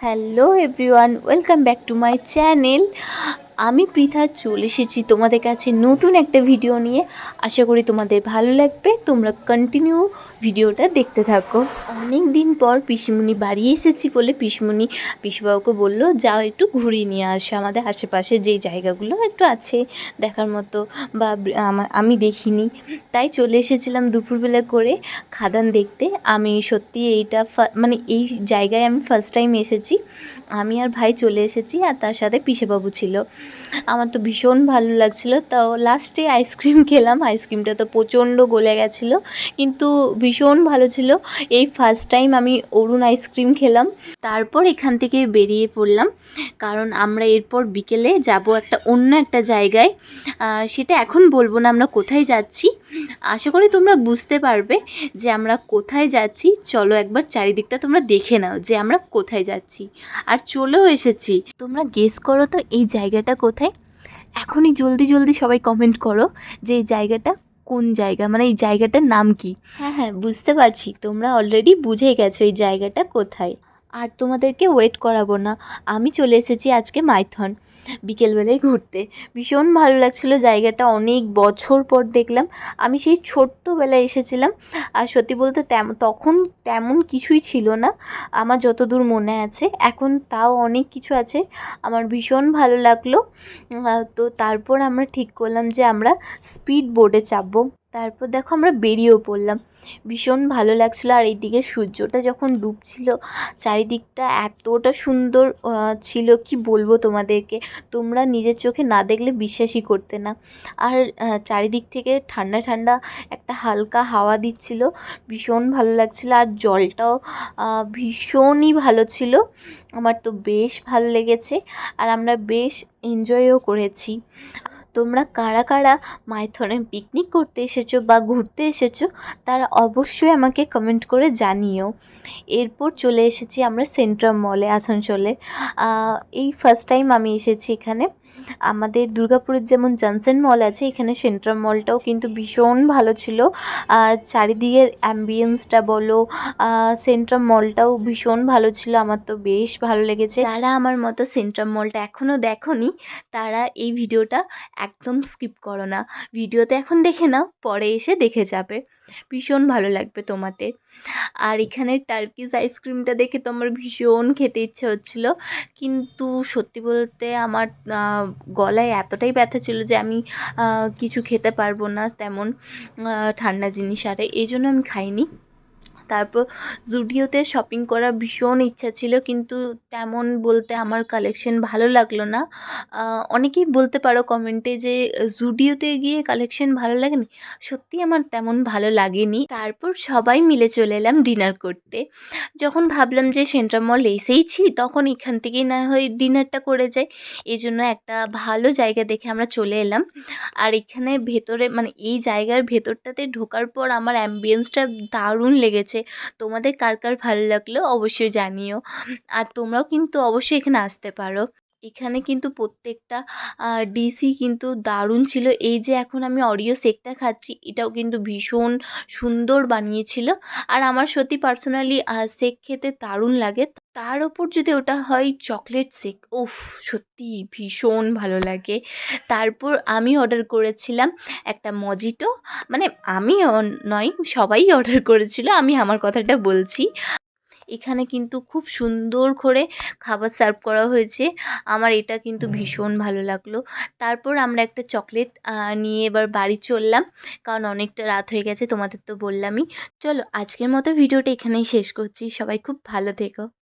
Hello everyone, welcome back to my channel. আমি পৃথা চলে এসেছি তোমাদের কাছে নতুন একটা ভিডিও নিয়ে। আশা করি তোমাদের ভালো লাগবে, তোমরা কন্টিনিউ ভিডিওটা দেখতে থাকো। অনেক দিন পর পিসিমণি বাড়ি এসেছি বলে পিসিবাবুকে বললো যাও একটু ঘুরিয়ে নিয়ে আসো, আমাদের আশেপাশে যেই জায়গাগুলো একটু আছে দেখার মতো বা আমি দেখিনি, তাই চলে এসেছিলাম দুপুরবেলা করে খাদান দেখতে। আমি সত্যি এইটা মানে এই জায়গায় আমি ফার্স্ট টাইম এসেছি। আমি আর ভাই চলে এসেছি, আর তার সাথে পিসেবাবু ছিল। আমার তো ভীষণ ভালো লাগছিলো। তাও লাস্টে আইসক্রিম খেলাম, আইসক্রিমটা তো প্রচণ্ড গলে গেছিলো, কিন্তু ভীষণ ভালো ছিল। এই ফার্স্ট টাইম আমি অরুণ আইসক্রিম খেলাম। তারপর এখান থেকে বেরিয়ে পড়লাম, কারণ আমরা এরপর বিকেলে যাব অন্য একটা জায়গায়। সেটা এখন বলবো না আমরা কোথায় যাচ্ছি, আশা করি তোমরা বুঝতে পারবে যে আমরা কোথায় যাচ্ছি। চলো একবার চারিদিকটা তোমরা দেখে নাও যে আমরা কোথায় যাচ্ছি। আর চলেও এসেছি। তোমরা গেস করো তো এই জায়গাটা কোথায়? এখনই জলদি জলদি সবাই কমেন্ট করো যে এই জায়গাটা কোন জায়গা, মানে এই জায়গাটার নাম কি। হ্যাঁ হ্যাঁ, বুঝতে পারছি তোমরা অলরেডি বুঝে গেছো এই জায়গাটা কোথায়। আর তোমাদেরকে ওয়েট করাবো না, আমি চলে এসেছি আজকে মাইথন বিকেলবেলায় ঘুরতে। ভীষণ ভালো লাগছিলো জায়গাটা, অনেক বছর পর দেখলাম। আমি সেই ছোট্টবেলায় এসেছিলাম, আর সত্যি বলতে তখন তেমন কিছুই ছিল না আমার যতদূর মনে আছে। এখন তাও অনেক কিছু আছে, আমার ভীষণ ভালো লাগলো। তো তারপর আমরা ঠিক করলাম যে আমরা স্পিড বোটে চাপবো। তারপর দেখো আমরা বেরিয়েও পড়লাম, ভীষণ ভালো লাগছিলো। আর এইদিকে সূর্যটা যখন ডুবছিল, চারিদিকটা এতটা সুন্দর ছিল কি বলবো তোমাদেরকে, তোমরা নিজের চোখে না দেখলে বিশ্বাসই করতে না। আর চারিদিক থেকে ঠান্ডা ঠান্ডা একটা হালকা হাওয়া দিচ্ছিল, ভীষণ ভালো লাগছিল। আর জলটাও ভীষণই ভালো ছিল, আমার তো বেশ ভালো লেগেছে। আর আমরা বেশ এনজয়ও করেছি। তোমরা কারা কারা মাইথনে পিকনিক করতে এসেছো বা ঘুরতে এসেছো তারা অবশ্যই আমাকে কমেন্ট করে জানিও। এরপর চলে এসেছি আমরা সেন্ট্রাম মলে আসানসোলে। এই ফার্স্ট টাইম আমি এসেছি এখানে। আমাদের দুর্গাপুরের যেমন জনসন মল আছে, এখানে সেন্ট্রাম মলটাও কিন্তু ভীষণ ভালো ছিল। চারিদিকের অ্যাম্বিয়েন্সটা বলো, সেন্ট্রাম মলটাও ভীষণ ভালো ছিল, আমার তো বেশ ভালো লেগেছে। যারা আমার মতো সেন্ট্রাম মলটা এখনও দেখোনি তারা এই ভিডিওটা একদম স্কিপ করো না, ভিডিওতে এখন দেখে নাও, পরে এসে দেখে যাবে, ভীষণ ভালো লাগবে তোমাদের। আর এখানের টার্কিশ আইসক্রিমটা দেখে তো আমার ভীষণ খেতে ইচ্ছে হচ্ছিলো, কিন্তু সত্যি বলতে আমার গলায় এতটাই ব্যথা ছিল যে আমি কিছু খেতে পারবো না তেমন ঠান্ডা জিনিস, আর এই জন্য আমি খাইনি। তারপর জুডিওতে শপিং করার ভীষণ ইচ্ছা ছিল, কিন্তু তেমন বলতে আমার কালেকশন ভালো লাগলো না। অনেকেই বলতে পারো কমেন্টে যে জুডিওতে গিয়ে কালেকশন ভালো লাগেনি, সত্যি আমার তেমন ভালো লাগেনি। তারপর সবাই মিলে চলে এলাম ডিনার করতে। যখন ভাবলাম যে সেন্ট্রাম মল এসেইছি, তখন এখান থেকেই না হয় ডিনারটা করে যাই, এই জন্য একটা ভালো জায়গা দেখে আমরা চলে এলাম। আর এখানে ভেতরে মানে এই জায়গার ভেতরটাতে ঢোকার পর আমার অ্যাম্বিয়েন্সটা দারুণ লেগেছে। তোমাদের কার কার ভালো লাগলো অবশ্যই জানিও। আর তোমরাও কিন্তু অবশ্যই এখানে আসতে পারো। এখানে কিন্তু প্রত্যেকটা ডিশই কিন্তু দারুণ ছিল। এই যে এখন আমি অরিও শেকটা খাচ্ছি, এটাও কিন্তু ভীষণ সুন্দর বানিয়েছিল। আর আমার সত্যি পার্সোনালি শেক খেতে দারুণ লাগে। তার ওপর যদি ওটা হয় চকলেট শেক, উফ! সত্যি ভীষণ ভালো লাগে। তারপর আমি অর্ডার করেছিলাম একটা মজিটো, মানে আমি নয়, সবাই অর্ডার করেছিল, আমি আমার কথাটা বলছি। এখানে কিন্তু খুব সুন্দর করে খাবার সার্ভ করা হয়েছে, আমার এটা কিন্তু ভীষণ ভালো লাগলো। তারপর আমরা একটা চকলেট নিয়ে এবার বাড়ি চললাম, কারণ অনেকটা রাত হয়ে গেছে, তোমাদের তো বললামই। চলো আজকের মতো ভিডিওটা এখানেই শেষ করছি, সবাই খুব ভালো থেকো।